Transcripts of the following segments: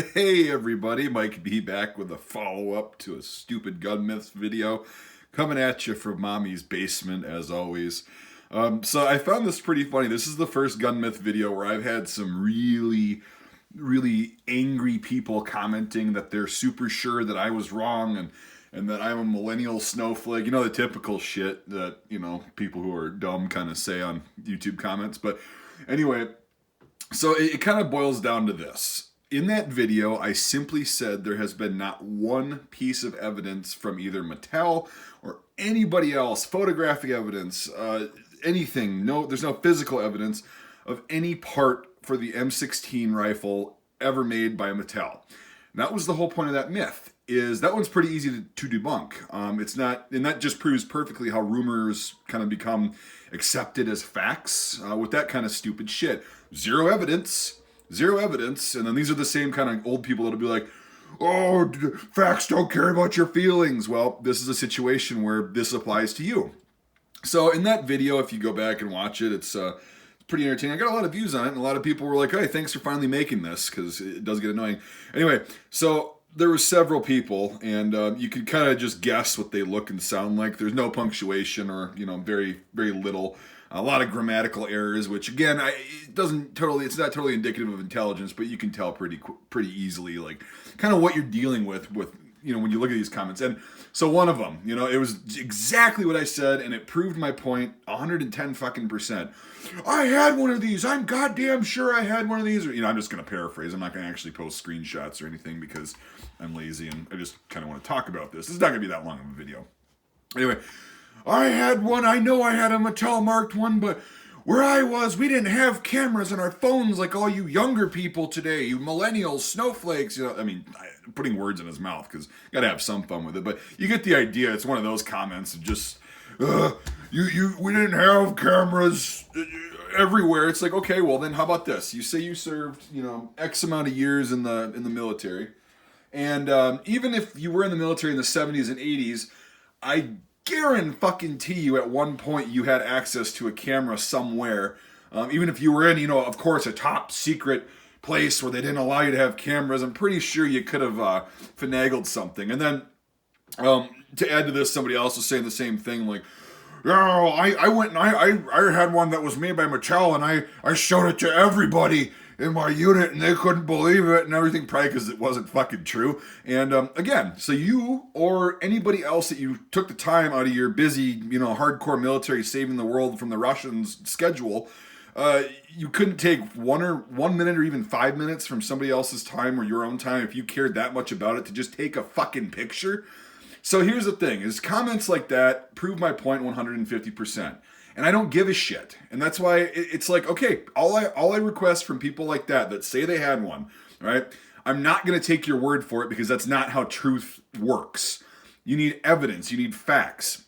Hey everybody, Mike B back with a follow-up to a stupid gun myths video. Coming at you from mommy's basement as always. So I found this pretty funny. This is the first gun myth video where I've had some really angry people commenting that they're super sure that I was wrong and that I'm a millennial snowflake. You know, the typical shit that, people who are dumb kind of say on YouTube comments. But anyway, so it kind of boils down to this. In that video, I simply said there has been not one piece of evidence from either Mattel or anybody else, photographic evidence, anything. No, there's no physical evidence of any part for the M16 rifle ever made by Mattel. And that was the whole point of that myth. Is that one's pretty easy to debunk. It's not, and that just proves perfectly how rumors kind of become accepted as facts with that kind of stupid shit. Zero evidence, and then these are the same kind of old people that'll be like, "Oh, facts don't care about your feelings." Well, this is a situation where this applies to you. So in that video, if you go back and watch it, it's pretty entertaining. I got a lot of views on it, and a lot of people were like, "Hey, thanks for finally making this," because it does get annoying. Anyway, so there were several people, and you could kind of just guess what they look and sound like. There's no punctuation or, very, very little. A lot of grammatical errors, which again, it's not totally indicative of intelligence, but you can tell pretty easily, like, kind of what you're dealing with, when you look at these comments. And so one of them, it was exactly what I said, and it proved my point 110 fucking percent. "I had one of these. I'm goddamn sure I had one of these." Or, I'm just going to paraphrase. I'm not going to actually post screenshots or anything because I'm lazy and I just kind of want to talk about this. It's not going to be that long of a video. Anyway, "I had one. I know I had a Mattel marked one, but where I was, we didn't have cameras on our phones like all you younger people today, you millennials, snowflakes." I'm putting words in his mouth because got to have some fun with it. But you get the idea. It's one of those comments of just, we didn't have cameras everywhere. It's like, okay, well then how about this? You say you served, X amount of years in the military. And even if you were in the military in the 70s and 80s, I guarantee you at one point you had access to a camera somewhere. Even if you were in, of course, a top secret place where they didn't allow you to have cameras, I'm pretty sure you could have finagled something. And then to add to this, somebody else was saying the same thing, like, "Oh, I went and I had one that was made by Mattel, and I showed it to everybody in my unit, and they couldn't believe it," and everything, probably because it wasn't fucking true. And again, so you or anybody else that you took the time out of your busy, hardcore military saving the world from the Russians schedule, you couldn't take 1 minute or even 5 minutes from somebody else's time or your own time if you cared that much about it to just take a fucking picture. So here's the thing, is comments like that prove my point 150%. And I don't give a shit. And that's why it's like, okay, all I request from people like that say they had one, right? I'm not going to take your word for it because that's not how truth works. You need evidence. You need facts.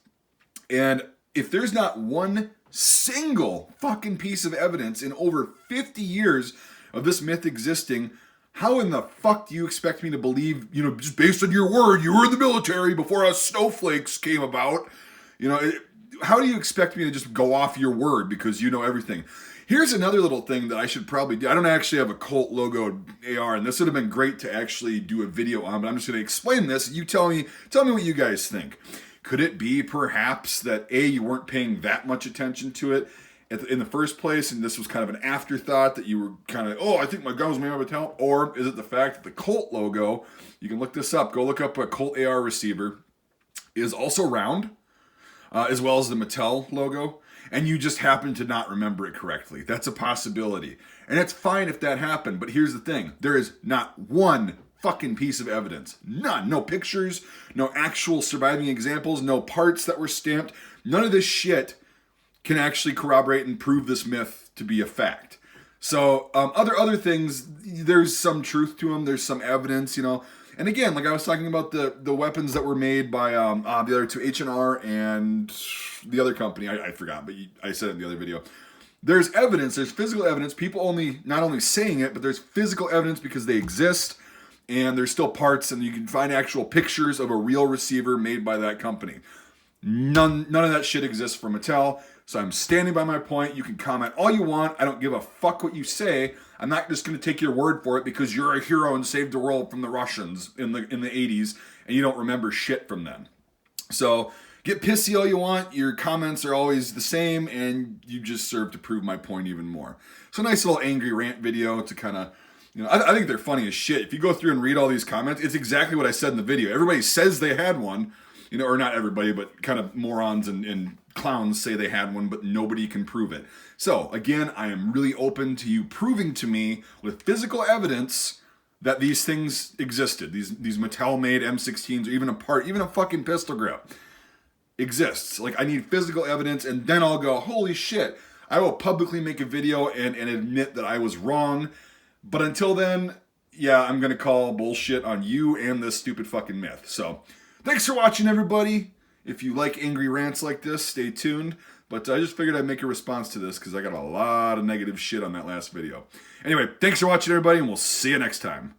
And if there's not one single fucking piece of evidence in over 50 years of this myth existing, how in the fuck do you expect me to believe, just based on your word, you were in the military before us snowflakes came about? How do you expect me to just go off your word because you know everything? Here's another little thing that I should probably do. I don't actually have a Colt logoed AR, and this would have been great to actually do a video on, but I'm just going to explain this. You tell me what you guys think. Could it be perhaps that A, you weren't paying that much attention to it in the first place, and this was kind of an afterthought that you were kind of, I think my gun was made by Mattel? Or is it the fact that the Colt logo, you can look this up, go look up a Colt AR receiver, is also round, as well as the Mattel logo, and you just happen to not remember it correctly. That's a possibility. And it's fine if that happened, but here's the thing. There is not one fucking piece of evidence. None. No pictures, no actual surviving examples, no parts that were stamped. None of this shit can actually corroborate and prove this myth to be a fact. So other things, there's some truth to them. There's some evidence, And again, like I was talking about the weapons that were made by the other two, H&R and the other company, I forgot, but I said it in the other video. There's evidence, there's physical evidence, people not only saying it, but there's physical evidence because they exist, and there's still parts, and you can find actual pictures of a real receiver made by that company. None of that shit exists for Mattel. So I'm standing by my point. You can comment all you want. I don't give a fuck what you say. I'm not just going to take your word for it because you're a hero and saved the world from the Russians in the 80s and you don't remember shit from then. So get pissy all you want. Your comments are always the same and you just serve to prove my point even more. So a nice little angry rant video to kind of, I think they're funny as shit. If you go through and read all these comments, it's exactly what I said in the video. Everybody says they had one, or not everybody, but kind of morons and clowns say they had one, but nobody can prove it. So again, I am really open to you proving to me with physical evidence that these things existed. These Mattel-made M16s, or even a fucking pistol grip exists. Like, I need physical evidence, and then I'll go, holy shit, I will publicly make a video and admit that I was wrong. But until then, yeah, I'm gonna call bullshit on you and this stupid fucking myth. So, thanks for watching, everybody. If you like angry rants like this, stay tuned. But I just figured I'd make a response to this because I got a lot of negative shit on that last video. Anyway, thanks for watching, everybody, and we'll see you next time.